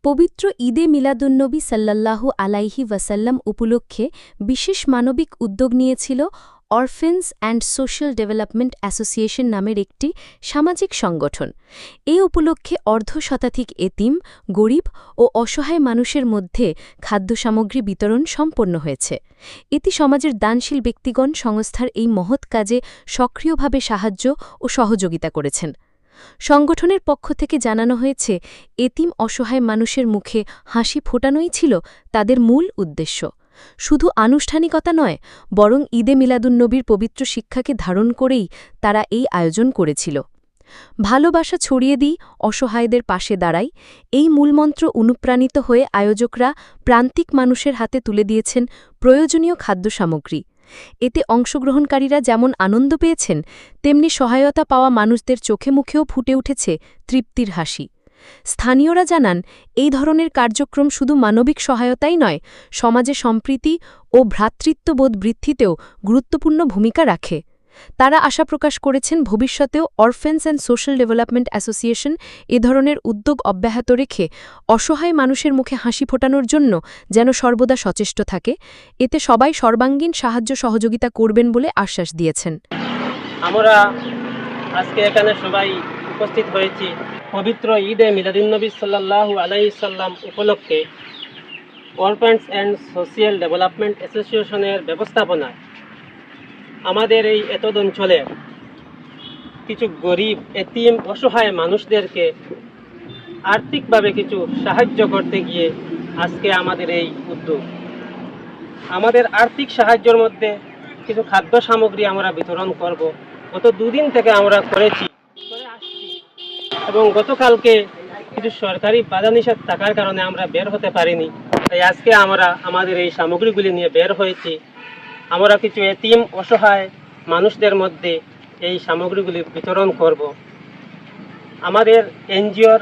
পবিত্র ঈদে মিলাদুন্নবী সাল্লাল্লাহু আলাইহি ওয়াসাল্লাম উপলক্ষে বিশেষ মানবিক উদ্যোগ নিয়েছিল orphans and social development association নামের একটি সামাজিক সংগঠন। এই উপলক্ষে অর্ধশতাধিক এতিম, গরিব ও অসহায় মানুষের মধ্যে খাদ্যসামগ্রী বিতরণ সম্পন্ন হয়েছে। এতে সমাজের দানশীল ব্যক্তিগণ সংস্থার এই মহৎ কাজে সক্রিয়ভাবে সাহায্য ও সহযোগিতা করেছেন। সংগঠনের পক্ষ থেকে জানানো হয়েছে, এতিম অসহায় মানুষের মুখে হাসি ফোটানোই ছিল তাদের মূল উদ্দেশ্য। শুধু আনুষ্ঠানিকতা নয়, বরং ঈদে মিলাদুন্নবীর পবিত্র শিক্ষাকে ধারণ করেই তারা এই আয়োজন করেছিল। ভালোবাসা ছড়িয়ে দিই, অসহায়দের পাশে দাঁড়াই, এই মূলমন্ত্র অনুপ্রাণিত হয়ে আয়োজকরা প্রান্তিক মানুষের হাতে তুলে দিয়েছেন প্রয়োজনীয় খাদ্যসামগ্রী। এতে অংশগ্রহণকারীরা যেমন আনন্দ পেয়েছেন, তেমনি সহায়তা পাওয়া মানুষদের চোখে মুখেও ফুটে উঠেছে তৃপ্তির হাসি। স্থানীয়রা জানান, এই ধরনের কার্যক্রম শুধু মানবিক সহায়তাই নয়, সমাজে সম্প্রীতি ও ভ্রাতৃত্ববোধ বৃদ্ধিতেও গুরুত্বপূর্ণ ভূমিকা রাখে। তারা আশা প্রকাশ করেছেন, ভবিষ্যতেও orphans and social development association এ ধরনের উদ্যোগ অব্যাহত রেখে অসহায় মানুষের মুখে হাসি ফোটানোর জন্য যেন সর্বদা সচেষ্ট থাকে। এতে সবাই সর্বাঙ্গীন সাহায্য সহযোগিতা করবেন বলে আশ্বাস দিয়েছেন। আমরা আজকে এখানে সবাই উপস্থিত হয়েছি পবিত্র ঈদে মিলাদুন্নবী সাল্লাল্লাহু আলাইহি সাল্লাম উপলক্ষে অরফেন্স অ্যান্ড সোশ্যাল ডেভেলপমেন্ট অ্যাসোসিয়েশনের ব্যবস্থাপনায় আমাদের এই এতদ অঞ্চলের কিছু গরিব, এতিম, অসহায় মানুষদেরকে আর্থিকভাবে কিছু সাহায্য করতে গিয়ে আজকে আমাদের এই উদ্যোগ। আমাদের আর্থিক সাহায্যের মধ্যে কিছু খাদ্য সামগ্রী আমরা বিতরণ করব। গত দুদিন থেকে আমরা করে আসছি এবং গতকালকে কিছু সরকারি বাধা নিষেধ থাকার কারণে আমরা বের হতে পারিনি। তাই আজকে আমরা আমাদের এই সামগ্রীগুলি নিয়ে বের হয়েছি। আমরা কিছু এতিম, অসহায় মানুষদের মধ্যে এই সামগ্রীগুলি বিতরণ করব। আমাদের এনজিওর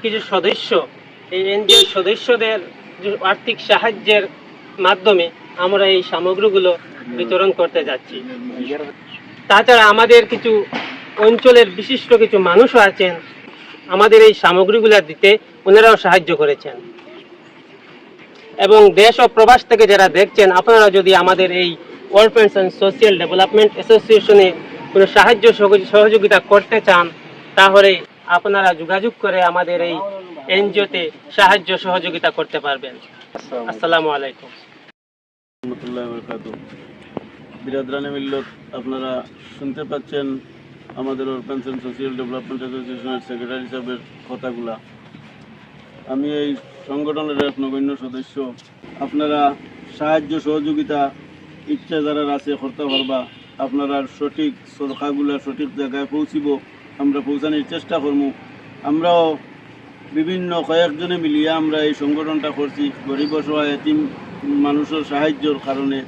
কিছু সদস্য, এই এনজিওর সদস্যদের আর্থিক সাহায্যের মাধ্যমে আমরা এই সামগ্রীগুলো বিতরণ করতে যাচ্ছি। তাছাড়া আমাদের কিছু অঞ্চলের বিশিষ্ট কিছু মানুষও আছেন, আমাদের এই সামগ্রীগুলো দিতে ওনারাও সাহায্য করেছেন। এবং দেশ ও প্রবাস থেকে যারা দেখছেন, আপনারা যদি আমাদের এই অরফেন্স অ্যান্ড সোশ্যাল ডেভেলপমেন্ট অ্যাসোসিয়েশনে কোনো সাহায্য সহযোগিতা করতে চান, তাহলে আপনারা যোগাযোগ করে আমাদের এই এনজিওতে সাহায্য সহযোগিতা করতে পারবেন। আসসালামু আলাইকুম। বিরাদরানে মিল্লত, আপনারা শুনতে পাচ্ছেন আমাদের অরফেন্স অ্যান্ড সোশ্যাল ডেভেলপমেন্ট অ্যাসোসিয়েশনের সেক্রেটারি সাহেবের কথাগুলা। আমি এই সংগঠনের এক নগণ্য সদস্য। আপনারা সাহায্য সহযোগিতা ইচ্ছা যারা আছে করতে পারবা, আপনারা সঠিক সরকারগুলা সঠিক জায়গায় পৌঁছিব, আমরা পৌঁছানোর চেষ্টা করবো। আমরাও বিভিন্ন কয়েকজনে মিলিয়ে আমরা এই সংগঠনটা করছি গরিব অসহায় এতিম মানুষের সাহায্যের কারণে।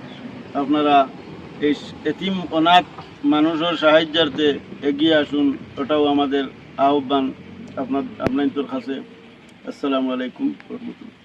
আপনারা এই এতিম অনাথ মানুষের সাহায্যার্থে এগিয়ে আসুন, ওটাও আমাদের আহ্বান আপনাদের কাছে। আসসালামু আলাইকুম ওয়া রাহমাতুল্লাহ।